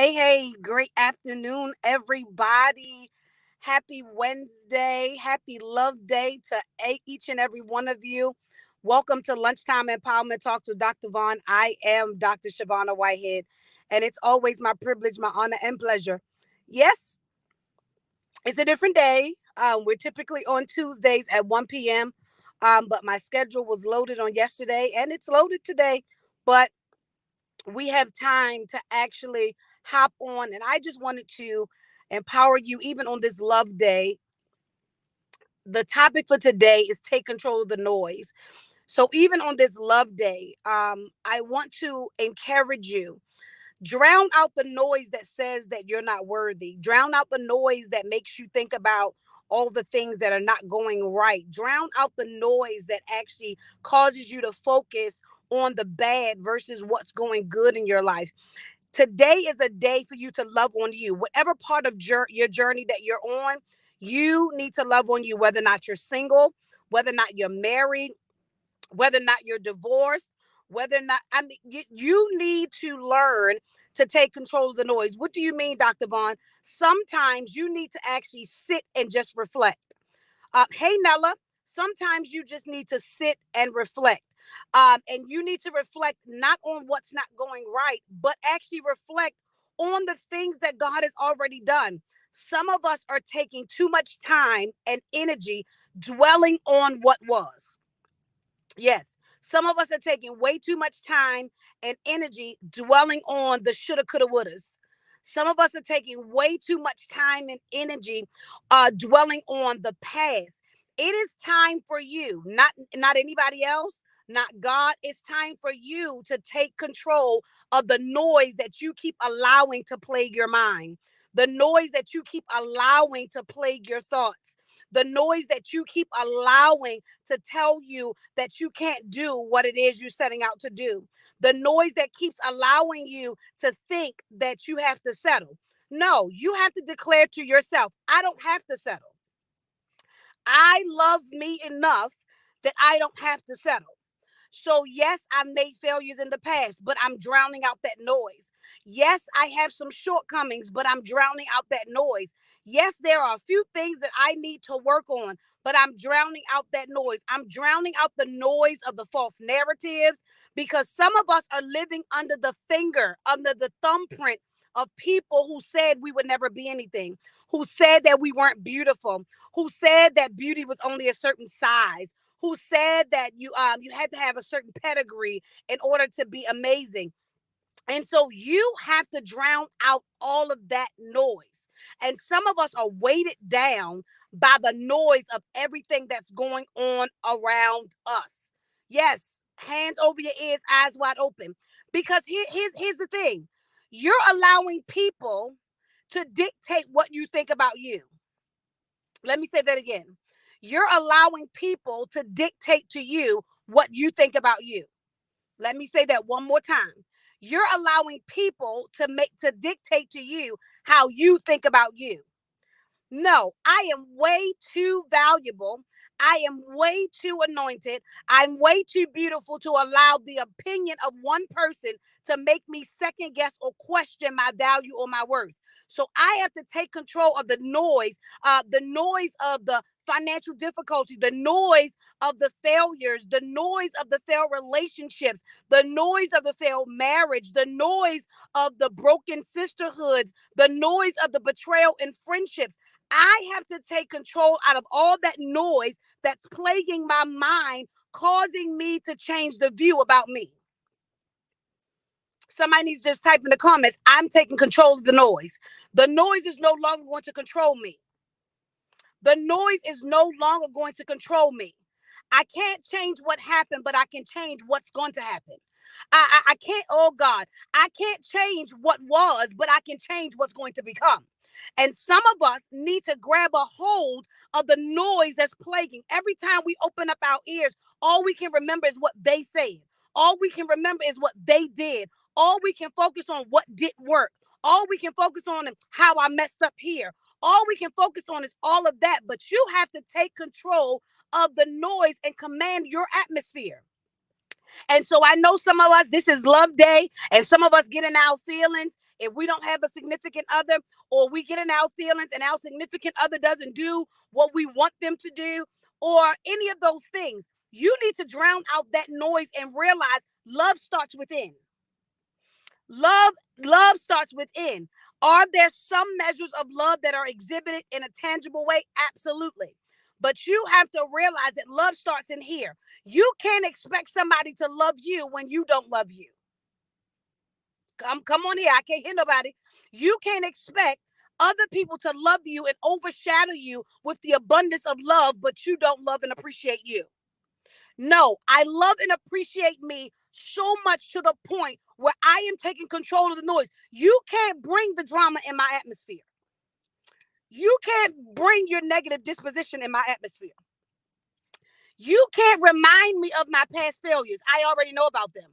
Hey, great afternoon, everybody. Happy Wednesday. Happy Love Day to each and every one of you. Welcome to Lunchtime Empowerment Talks with Dr. Vaughn. I am Dr. Shavonna Whitehead, and it's always my privilege, my honor, and pleasure. Yes, it's a different day. We're typically on Tuesdays at 1 p.m., but my schedule was loaded on yesterday, and it's loaded today. But we have time to actually hop on. And I just wanted to empower you, even on this love day. The topic for today is take control of the noise. So, even on this love day, I want to encourage you. Drown out the noise that says that you're not worthy. Drown out the noise that makes you think about all the things that are not going right. Drown out the noise that actually causes you to focus on the bad versus what's going good in your life. Today is a day for you to love on you. Whatever part of your journey that you're on, you need to love on you, whether or not you're single, whether or not you're married, whether or not you're divorced, whether or not, you need to learn to take control of the noise. What do you mean, Dr. Vaughn? Sometimes you need to actually sit and just reflect. Hey, Nella, sometimes you just need to sit and reflect. And you need to reflect not on what's not going right, but actually reflect on the things that God has already done. Some of us are taking too much time and energy dwelling on what was. Yes. Some of us are taking way too much time and energy dwelling on the shoulda, coulda, wouldas. Some of us are taking way too much time and energy dwelling on the past. It is time for you, not anybody else, not God. It's time for you to take control of the noise that you keep allowing to plague your mind, the noise that you keep allowing to plague your thoughts, the noise that you keep allowing to tell you that you can't do what it is you're setting out to do, the noise that keeps allowing you to think that you have to settle. No, you have to declare to yourself, I don't have to settle. I love me enough that I don't have to settle. So, yes, I made failures in the past, but I'm drowning out that noise. Yes, I have some shortcomings, but I'm drowning out that noise. Yes, there are a few things that I need to work on, but I'm drowning out that noise. I'm drowning out the noise of the false narratives, because some of us are living under the finger, under the thumbprint of people who said we would never be anything, who said that we weren't beautiful, who said that beauty was only a certain size, who said that you had to have a certain pedigree in order to be amazing. And so you have to drown out all of that noise. And some of us are weighted down by the noise of everything that's going on around us. Yes, hands over your ears, eyes wide open. Because here's the thing. You're allowing people to dictate what you think about you. Let me say that again. You're allowing people to dictate to you what you think about you. Let me say that one more time. You're allowing people to dictate to you how you think about you. No, I am way too valuable. I am way too anointed. I'm way too beautiful to allow the opinion of one person to make me second guess or question my value or my worth. So I have to take control of the noise of the financial difficulty, the noise of the failures, the noise of the failed relationships, the noise of the failed marriage, the noise of the broken sisterhoods, the noise of the betrayal in friendships. I have to take control out of all that noise that's plaguing my mind, causing me to change the view about me. Somebody needs to just type in the comments, I'm taking control of the noise. The noise is no longer going to control me. The noise is no longer going to control me. I can't change what happened, but I can change what's going to happen. I can't, oh God, I can't change what was, but I can change what's going to become. And some of us need to grab a hold of the noise that's plaguing. Every time we open up our ears, all we can remember is what they said. All we can remember is what they did. All we can focus on what didn't work. All we can focus on is how I messed up here. All we can focus on is all of that. But you have to take control of the noise and command your atmosphere. And so I know some of us, this is love day, and some of us get in our feelings. If we don't have a significant other, or we get in our feelings and our significant other doesn't do what we want them to do, or any of those things, you need to drown out that noise and realize love starts within. Love starts within. Are there some measures of love that are exhibited in a tangible way? Absolutely. But you have to realize that love starts in here. You can't expect somebody to love you when you don't love you. Come on here. I can't hear nobody. You can't expect other people to love you and overshadow you with the abundance of love, but you don't love and appreciate you. No, I love and appreciate me so much to the point where I am taking control of the noise. You can't bring the drama in my atmosphere. You can't bring your negative disposition in my atmosphere. You can't remind me of my past failures. I already know about them.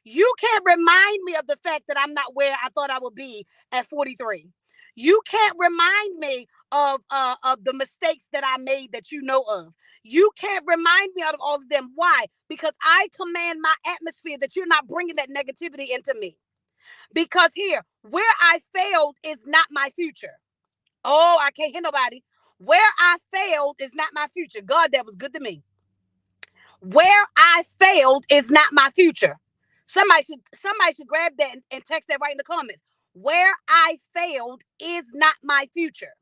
You can't remind me of the fact that I'm not where I thought I would be at 43. You can't remind me of the mistakes that I made that you know of. You can't remind me out of all of them. Why? Because I command my atmosphere that you're not bringing that negativity into me. Because here, where I failed is not my future. Oh, I can't hear nobody. Where I failed is not my future. God, that was good to me. Where I failed is not my future. Somebody should grab that and text that right in the comments. Where I failed is not my future.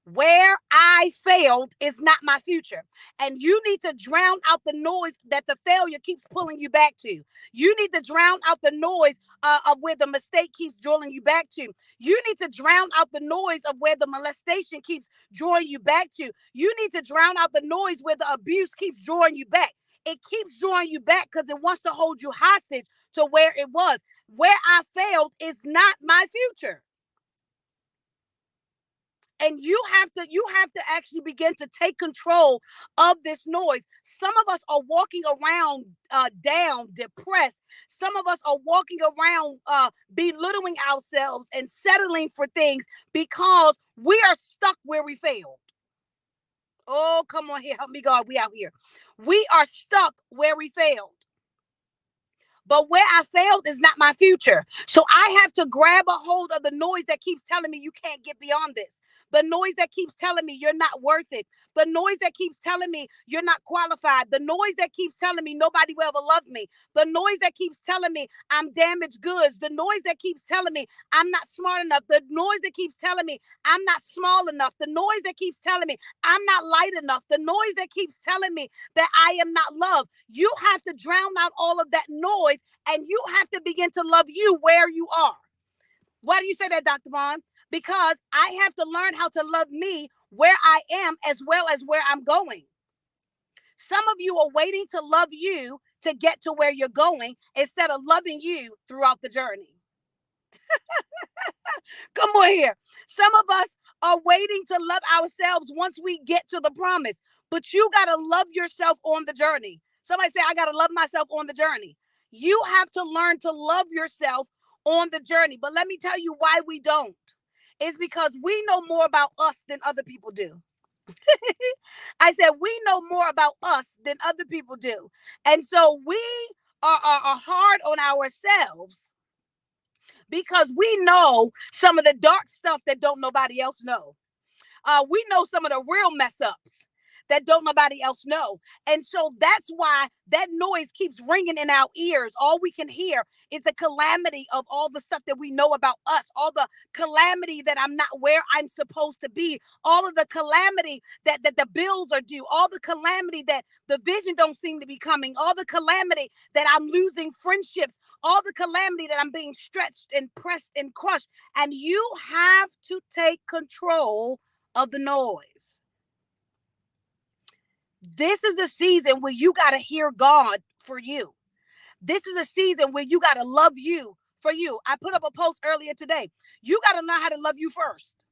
Where I failed is not my future. And you need to drown out the noise that the failure keeps pulling you back to. You need to drown out the noise of where the mistake keeps drawing you back to. You need to drown out the noise of where the molestation keeps drawing you back to. You need to drown out the noise where the abuse keeps drawing you back. It keeps drawing you back because it wants to hold you hostage to where it was. Where I failed is not my future. And you have to actually begin to take control of this noise. Some of us are walking around down, depressed. Some of us are walking around belittling ourselves and settling for things because we are stuck where we failed. Oh, come on here, help me, God. We out here. We are stuck where we failed. But where I failed is not my future. So I have to grab a hold of the noise that keeps telling me you can't get beyond this. The noise that keeps telling me you're not worth it. The noise that keeps telling me you're not qualified. The noise that keeps telling me nobody will ever love me. The noise that keeps telling me I'm damaged goods. The noise that keeps telling me I'm not smart enough. The noise that keeps telling me I'm not small enough. The noise that keeps telling me I'm not light enough. The noise that keeps telling me that I am not loved. You have to drown out all of that noise and you have to begin to love you where you are. Why do you say that, Dr. Vaughn? Because I have to learn how to love me where I am as well as where I'm going. Some of you are waiting to love you to get to where you're going instead of loving you throughout the journey. Come on here. Some of us are waiting to love ourselves once we get to the promise, but you got to love yourself on the journey. Somebody say, I got to love myself on the journey. You have to learn to love yourself on the journey. But let me tell you why we don't. It's because we know more about us than other people do. I said, we know more about us than other people do. And so we are hard on ourselves because we know some of the dark stuff that don't nobody else know. We know some of the real mess ups that don't nobody else know. And so that's why that noise keeps ringing in our ears. All we can hear is the calamity of all the stuff that we know about us, all the calamity that I'm not where I'm supposed to be, all of the calamity that the bills are due, all the calamity that the vision don't seem to be coming, all the calamity that I'm losing friendships, all the calamity that I'm being stretched and pressed and crushed. And you have to take control of the noise. This is the season where you got to hear God for you. This is a season where you got to love you for you. I put up a post earlier today. You got to learn how to love you first.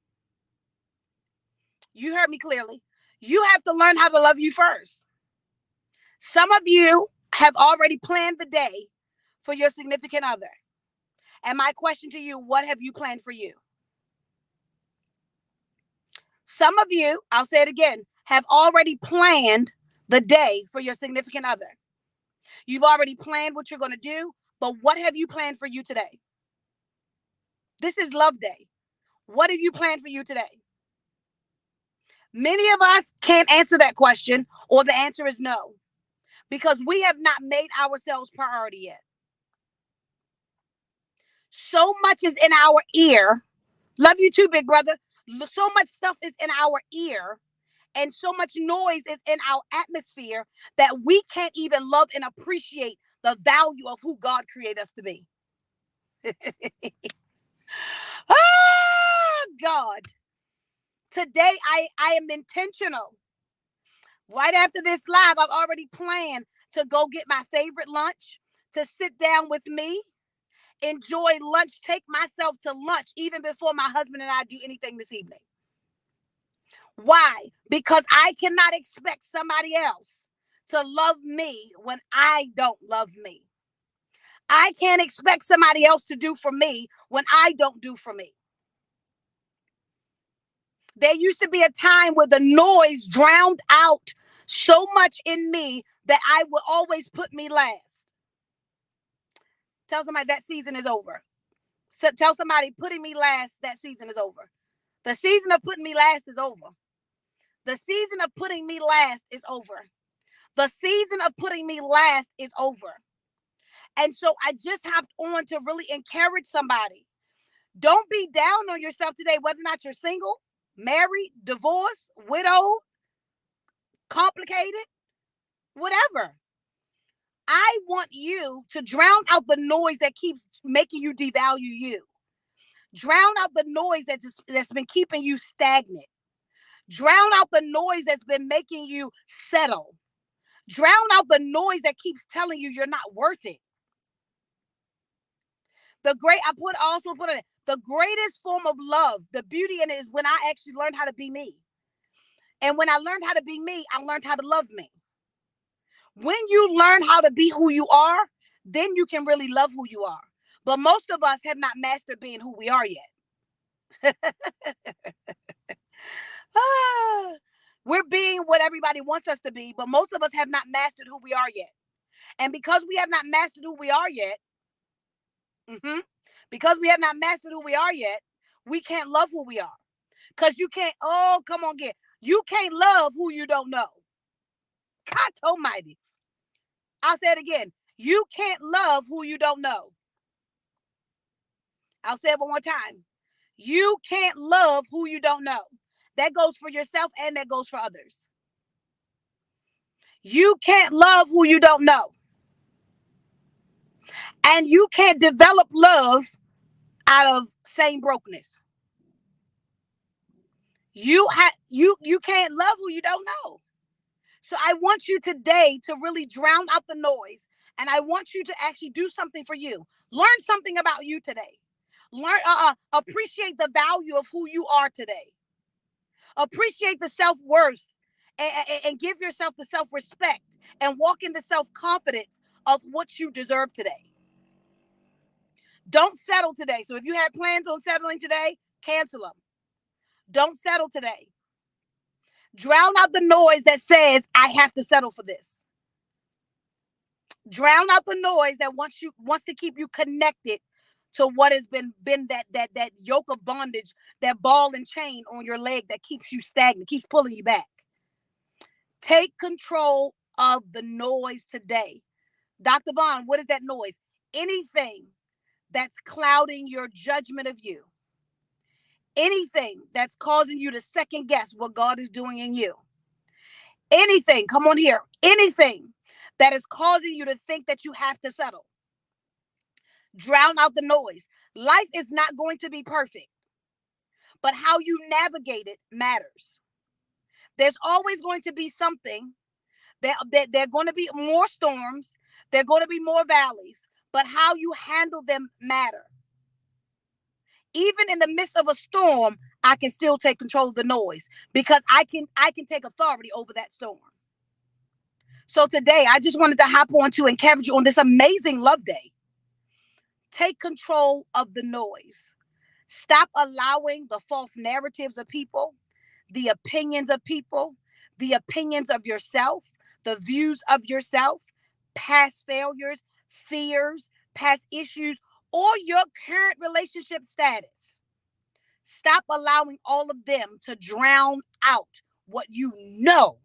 You heard me clearly. You have to learn how to love you first. Some of you have already planned the day for your significant other. And my question to you, what have you planned for you? Some of you, I'll say it again, have already planned the day for your significant other. You've already planned what you're going to do, but what have you planned for you today? This is love day. What have you planned for you today? Many of us can't answer that question, or the answer is no, because we have not made ourselves priority yet. So much is in our ear. Love you too, big brother. So much stuff is in our ear, and so much noise is in our atmosphere that we can't even love and appreciate the value of who God created us to be. Oh, God. Today, I am intentional. Right after this live, I've already planned to go get my favorite lunch, to sit down with me, enjoy lunch, take myself to lunch even before my husband and I do anything this evening. Why? Because I cannot expect somebody else to love me when I don't love me. I can't expect somebody else to do for me when I don't do for me. There used to be a time where the noise drowned out so much in me that I would always put me last. Tell somebody that season is over. So tell somebody putting me last, that season is over. The season of putting me last is over. The season of putting me last is over. The season of putting me last is over. And so I just hopped on to really encourage somebody. Don't be down on yourself today, whether or not you're single, married, divorced, widowed, complicated, whatever. I want you to drown out the noise that keeps making you devalue you. Drown out the noise that's been keeping you stagnant. Drown out the noise that's been making you settle. Drown out the noise that keeps telling you you're not worth it. Also put it, the greatest form of love, the beauty in it is when I actually learned how to be me. And when I learned how to be me, I learned how to love me. When you learn how to be who you are, then you can really love who you are. But most of us have not mastered being who we are yet. We're being what everybody wants us to be, but most of us have not mastered who we are yet. And because we have not mastered who we are yet, because we have not mastered who we are yet, we can't love who we are. Because you can't, oh, come on, get. You can't love who you don't know. God almighty. I'll say it again. You can't love who you don't know. I'll say it one more time. You can't love who you don't know. That goes for yourself and that goes for others. You can't love who you don't know. And you can't develop love out of same brokenness. You can't love who you don't know. So I want you today to really drown out the noise, and I want you to actually do something for you. Learn something about you today. Learn, appreciate the value of who you are today. Appreciate the self-worth, and give yourself the self-respect, and walk in the self-confidence of what you deserve today. Don't settle today. So if you had plans on settling today, cancel them. Don't settle today. Drown out the noise that says, I have to settle for this. Drown out the noise that wants to keep you connected to what has been that yoke of bondage, that ball and chain on your leg that keeps you stagnant, keeps pulling you back. Take control of the noise today. Dr. Vaughn, what is that noise? Anything that's clouding your judgment of you. Anything that's causing you to second guess what God is doing in you. Anything, come on here, anything that is causing you to think that you have to settle. Drown out the noise. Life is not going to be perfect, but how you navigate it matters. There's always going to be something that there are going to be more storms, there are going to be more valleys, but how you handle them matter. Even in the midst of a storm, I can still take control of the noise because I can take authority over that storm. So today, I just wanted to hop on to encourage you on this amazing love day. Take control of the noise. Stop allowing the false narratives of people, the opinions of people, the opinions of yourself, the views of yourself, past failures, fears, past issues, or your current relationship status. Stop allowing all of them to drown out what you know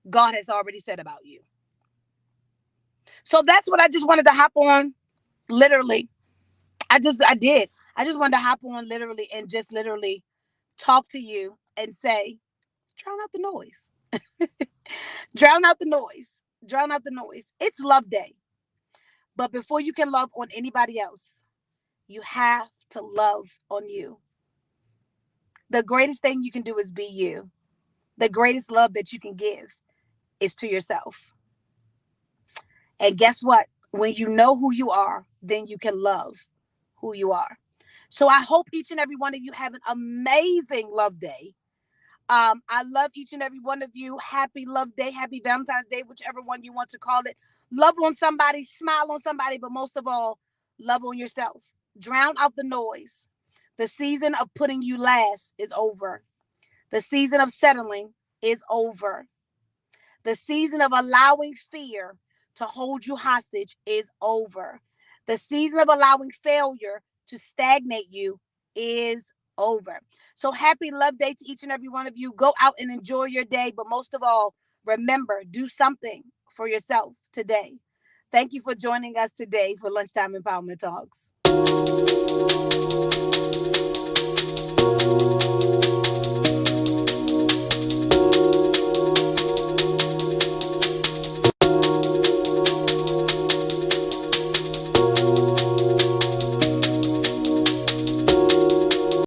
God has already said about you. So that's what I just wanted to hop on, literally. I did. I just wanted to hop on literally and just literally talk to you and say, drown out the noise. Drown out the noise. Drown out the noise. It's love day. But before you can love on anybody else, you have to love on you. The greatest thing you can do is be you. The greatest love that you can give is to yourself. And guess what? When you know who you are, then you can love who you are. So I hope each and every one of you have an amazing love day. I love each and every one of you. Happy Love Day, happy Valentine's Day, whichever one you want to call it. Love on somebody, smile on somebody, but most of all, love on yourself. Drown out the noise. The season of putting you last is over. The season of settling is over. The season of allowing fear to hold you hostage is over. The season of allowing failure to stagnate you is over. So happy Love Day to each and every one of you. Go out and enjoy your day. But most of all, remember, do something for yourself today. Thank you for joining us today for Lunchtime Empowerment Talks.